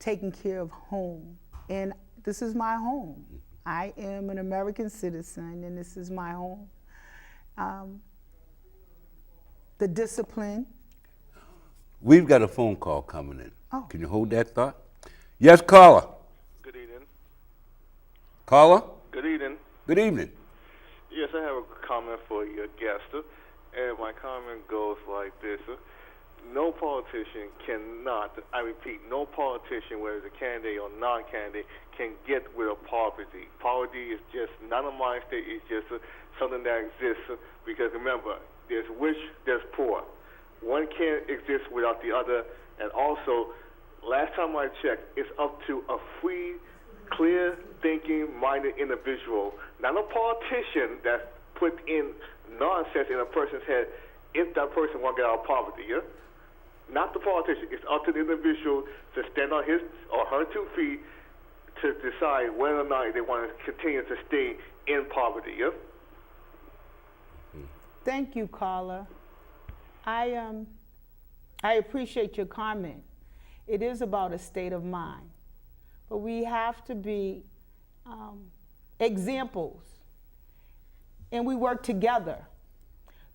taking care of home. And this is my home. I am an American citizen, and this is my home. The discipline. We've got a phone call coming in. Oh. Can you hold that thought? Yes, caller. Good evening. Caller? Good evening. Good evening. Yes, I have a comment for your guest, and my comment goes like this. No politician cannot, I repeat, no politician, whether it's a candidate or non-candidate, can get rid of poverty. Poverty is just not a mind state, it's just something that exists, because remember, there's rich, there's poor. One can't exist without the other, and also, last time I checked, it's up to a free, clear thinking, minded individual, not a politician that put in nonsense in a person's head if that person wants to get out of poverty, yeah? Not the politician. It's up to the individual to stand on his or her 2 feet to decide whether or not they want to continue to stay in poverty, yeah? Thank you, caller. I appreciate your comment. It is about a state of mind. But we have to be examples, and we work together.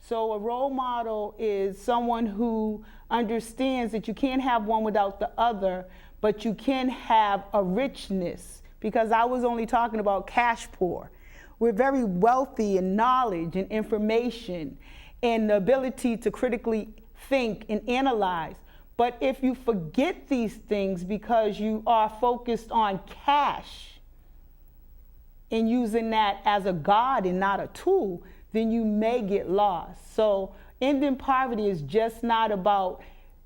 So a role model is someone who understands that you can't have one without the other, but you can have a richness, because I was only talking about cash poor. We're very wealthy in knowledge and information and the ability to critically think and analyze. But if you forget these things because you are focused on cash and using that as a god and not a tool, then you may get lost. So ending poverty is just not about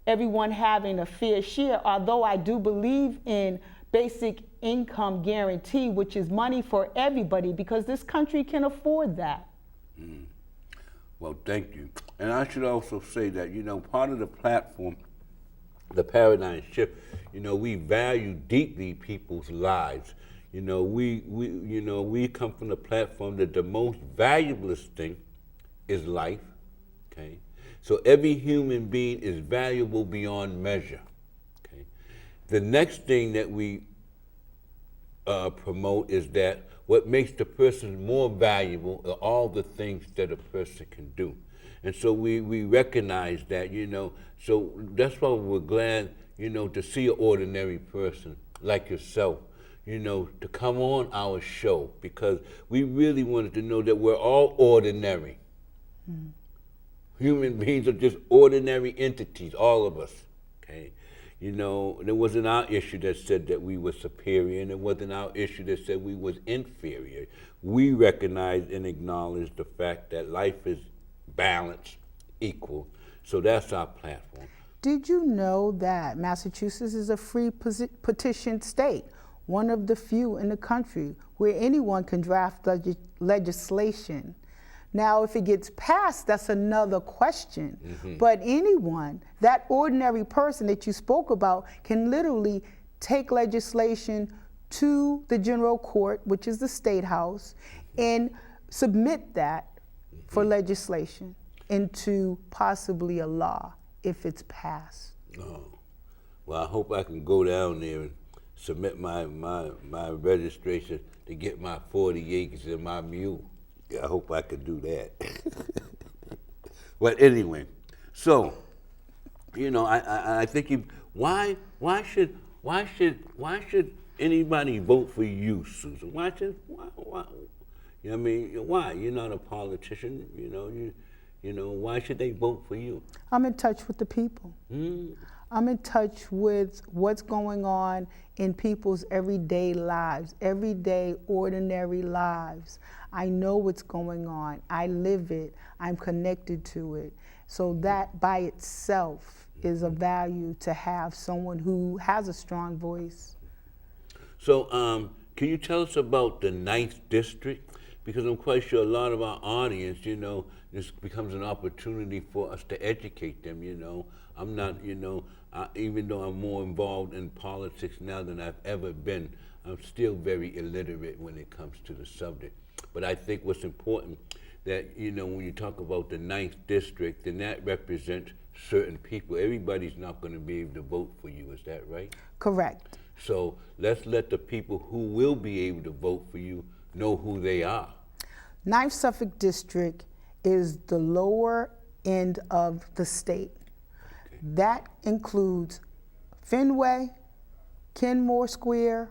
everyone having a fair share, although I do believe in basic income guarantee, which is money for everybody, because this country can afford that. Well, thank you. And I should also say that, part of the platform, the paradigm shift, we value deeply people's lives. We come from the platform that the most valuablest thing is life, okay? So every human being is valuable beyond measure, okay? The next thing that we promote is that what makes the person more valuable are all the things that a person can do. And so we recognize that, so that's why we're glad, to see an ordinary person like yourself, to come on our show, because we really wanted to know that we're all ordinary. Human beings are just ordinary entities, all of us, okay? It wasn't our issue that said that we were superior, and it wasn't our issue that said we was inferior. We recognized and acknowledged the fact that life is balanced, equal. So that's our platform. Did you know that Massachusetts is a free petition state, one of the few in the country where anyone can draft legislation? Now, if it gets passed, that's another question. But anyone, that ordinary person that you spoke about, can literally take legislation to the general court, which is the state house, and submit that for legislation into possibly a law if it's passed. Oh, well, I hope I can go down there and submit my registration to get my 40 acres and my mule. I hope I could do that. But anyway, so I think why should anybody vote for you, Susan? Why? Why? You're not a politician. Why should they vote for you? I'm in touch with the people. I'm in touch with what's going on in people's everyday lives, everyday ordinary lives. I know what's going on. I live it. I'm connected to it. So that by itself is a value to have someone who has a strong voice. So can you tell us about the Ninth District? Because I'm quite sure a lot of our audience, this becomes an opportunity for us to educate them, I'm not, even though I'm more involved in politics now than I've ever been, I'm still very illiterate when it comes to the subject. But I think what's important that, when you talk about the Ninth District, then that represents certain people. Everybody's not going to be able to vote for you, is that right? Correct. So let's let the people who will be able to vote for you know who they are. Ninth Suffolk District is the lower end of the state. Okay. That includes Fenway, Kenmore Square,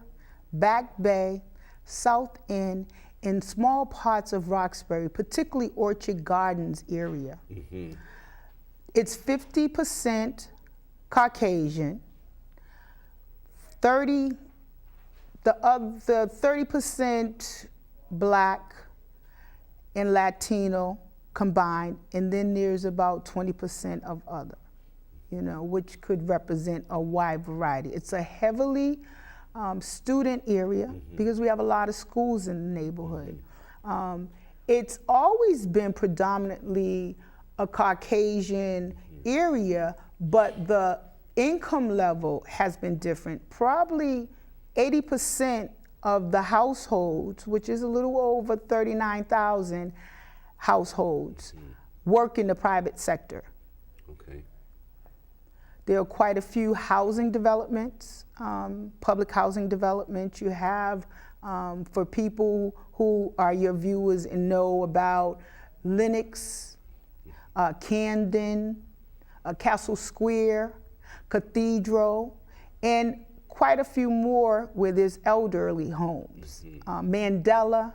Back Bay, South End, and small parts of Roxbury, particularly Orchard Gardens area. Mm-hmm. It's 50% Caucasian, 30% Black and Latino combined, and then there's about 20% of other, which could represent a wide variety. It's a heavily student area because we have a lot of schools in the neighborhood. It's always been predominantly a Caucasian area, but the income level has been different. Probably 80% of the households, which is a little over 39,000 households, work in the private sector. Okay. There are quite a few housing developments, public housing developments. You have, for people who are your viewers and know about Lenox, Camden, Castle Square, Cathedral, and quite a few more where there's elderly homes. Mandela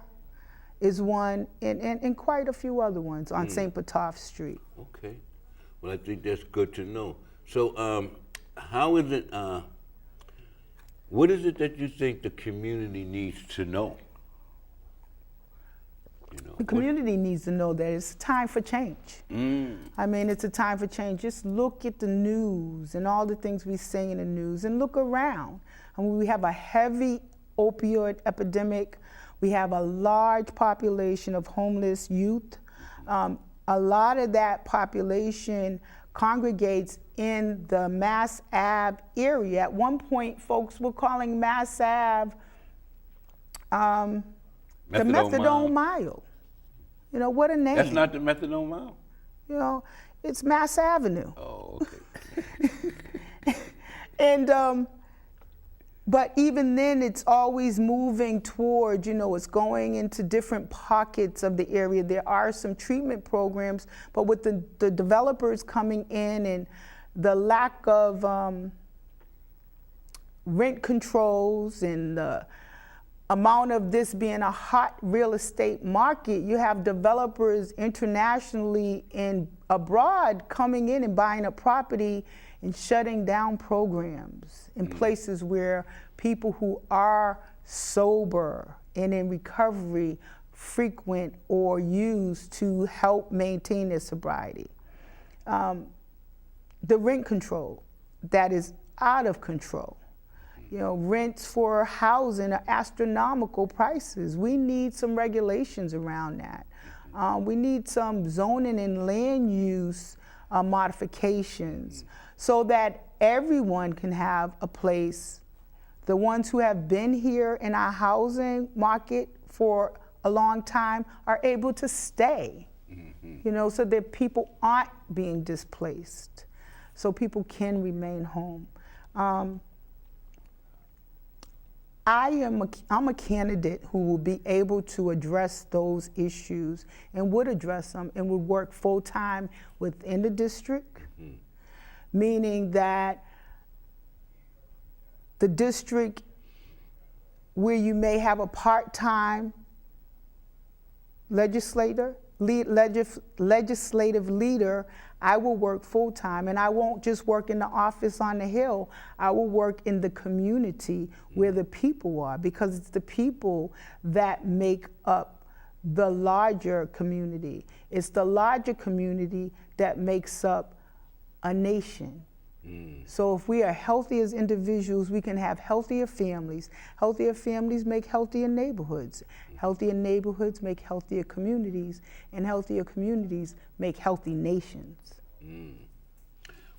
is one, and quite a few other ones on St. Potoph Street. Okay. Well, I think that's good to know. So, how is it? What is it that you think the community needs to know? The community needs to know that it's time for change. I mean, it's a time for change. Just look at the news and all the things we say in the news, and look around. I mean, we have a heavy opioid epidemic. We have a large population of homeless youth. A lot of that population congregates in the Mass Ave area. At one point, folks were calling Mass Ave the Methadone Mile. What a name. That's not the Methadone Mile? It's Mass Avenue. Oh, okay. And, but even then, it's always moving toward, it's going into different pockets of the area. There are some treatment programs, but with the developers coming in and the lack of rent controls and the amount of this being a hot real estate market, you have developers internationally and abroad coming in and buying a property and shutting down programs in places where people who are sober and in recovery frequent or use to help maintain their sobriety. The rent control, that is out of control. Rents for housing are astronomical prices. We need some regulations around that. We need some zoning and land use modifications so that everyone can have a place. The ones who have been here in our housing market for a long time are able to stay, so that people aren't being displaced, so people can remain home. I'm a candidate who will be able to address those issues and would address them and would work full-time within the district, meaning that the district where you may have a part-time legislative leader, I will work full-time, and I won't just work in the office on the Hill. I will work in the community where the people are, because it's the people that make up the larger community. It's the larger community that makes up a nation. So if we are healthy as individuals, we can have healthier families. Healthier families make healthier neighborhoods. Healthier neighborhoods make healthier communities, and healthier communities make healthy nations.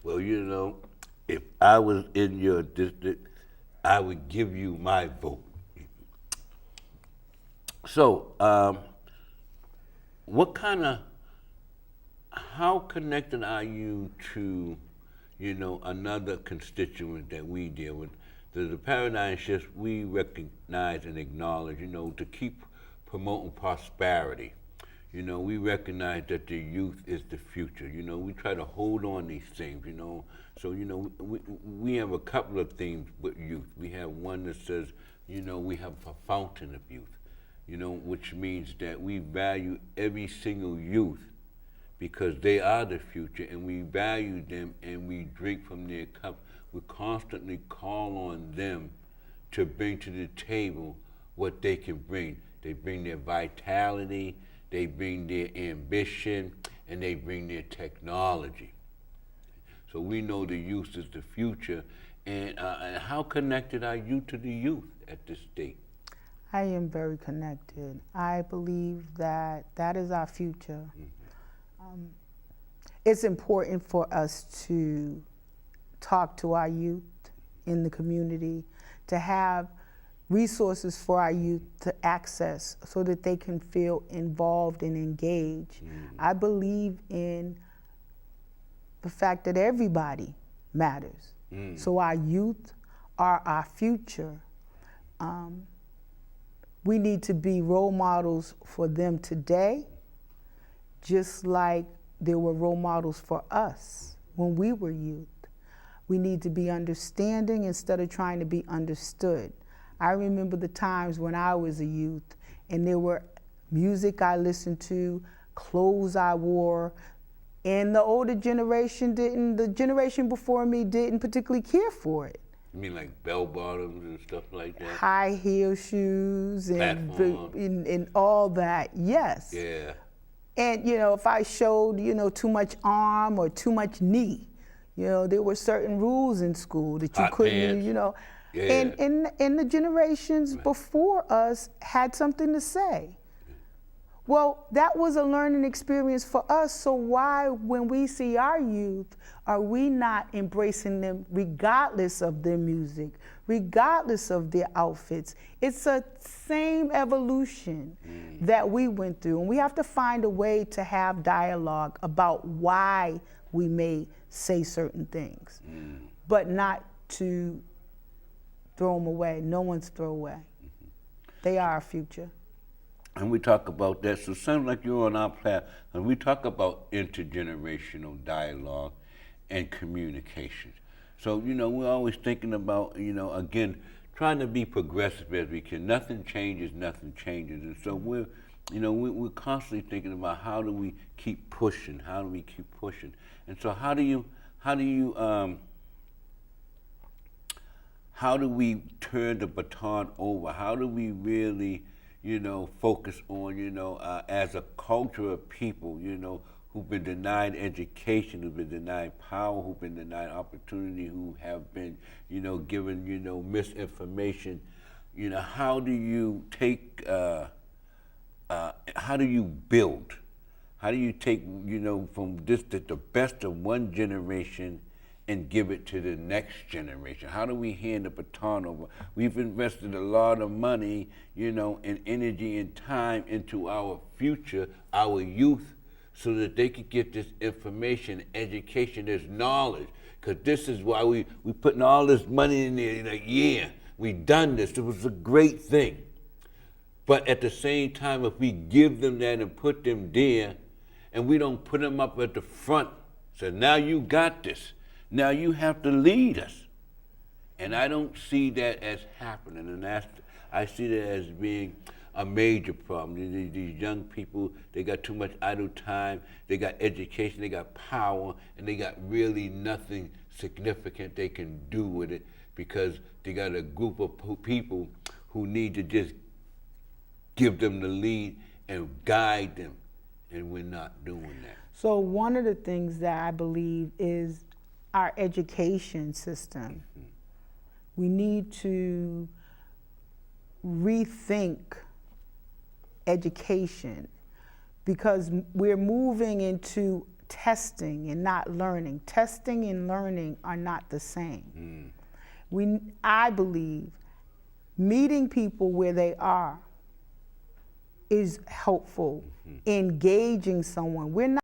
Well, if I was in your district, I would give you my vote. So, how connected are you to, another constituent that we deal with? The paradigm shifts we recognize and acknowledge, to keep promoting prosperity. We recognize that the youth is the future. We try to hold on these things, So, we have a couple of themes with youth. We have one that says, we have a fountain of youth, which means that we value every single youth because they are the future, and we value them and we drink from their cup. We constantly call on them to bring to the table what they can bring. They bring their vitality, they bring their ambition, and they bring their technology. So we know the youth is the future. And how connected are you to the youth at this state? I am very connected. I believe that that is our future. It's important for us to talk to our youth in the community, to have resources for our youth to access so that they can feel involved and engaged. I believe in the fact that everybody matters. So our youth are our future. We need to be role models for them today, just like there were role models for us when we were youth. We need to be understanding instead of trying to be understood. I remember the times when I was a youth and there were music I listened to, clothes I wore, and the older generation the generation before me didn't particularly care for it. You mean like bell bottoms and stuff like that? High heel shoes and all that, yes. Yeah. And if I showed, too much arm or too much knee, there were certain rules in school that you Hot couldn't, pants. Yeah. And the generations before us had something to say. Well, that was a learning experience for us, so why, when we see our youth, are we not embracing them regardless of their music, regardless of their outfits? It's a same evolution that we went through, and we have to find a way to have dialogue about why we may say certain things, but not to throw them away. No one's throwaway. They are our future. And we talk about that. So it sounds like you're on our platform, and we talk about intergenerational dialogue and communication. So, we're always thinking about, again, trying to be progressive as we can. Nothing changes. And so we're constantly thinking about how do we keep pushing? And so how do we turn the baton over? How do we really focus on, as a culture of people, who've been denied education, who've been denied power, who've been denied opportunity, who have been, given, misinformation. How do you take, how do you build? How do you take, from the best of one generation and give it to the next generation? How do we hand the baton over? We've invested a lot of money, and energy and time into our future, our youth, so that they could get this information, education, this knowledge. Because this is why we putting all this money in there, we done this. It was a great thing. But at the same time, if we give them that and put them there, and we don't put them up at the front, so now you got this. Now you have to lead us. And I don't see that as happening. And I see that as being a major problem. These young people, they got too much idle time, they got education, they got power, and they got really nothing significant they can do with it because they got a group of people who need to just give them the lead and guide them. And we're not doing that. So one of the things that I believe is our education system. We need to rethink education because we're moving into testing and not learning. Testing and learning are not the same. I believe meeting people where they are is helpful. Engaging someone. We're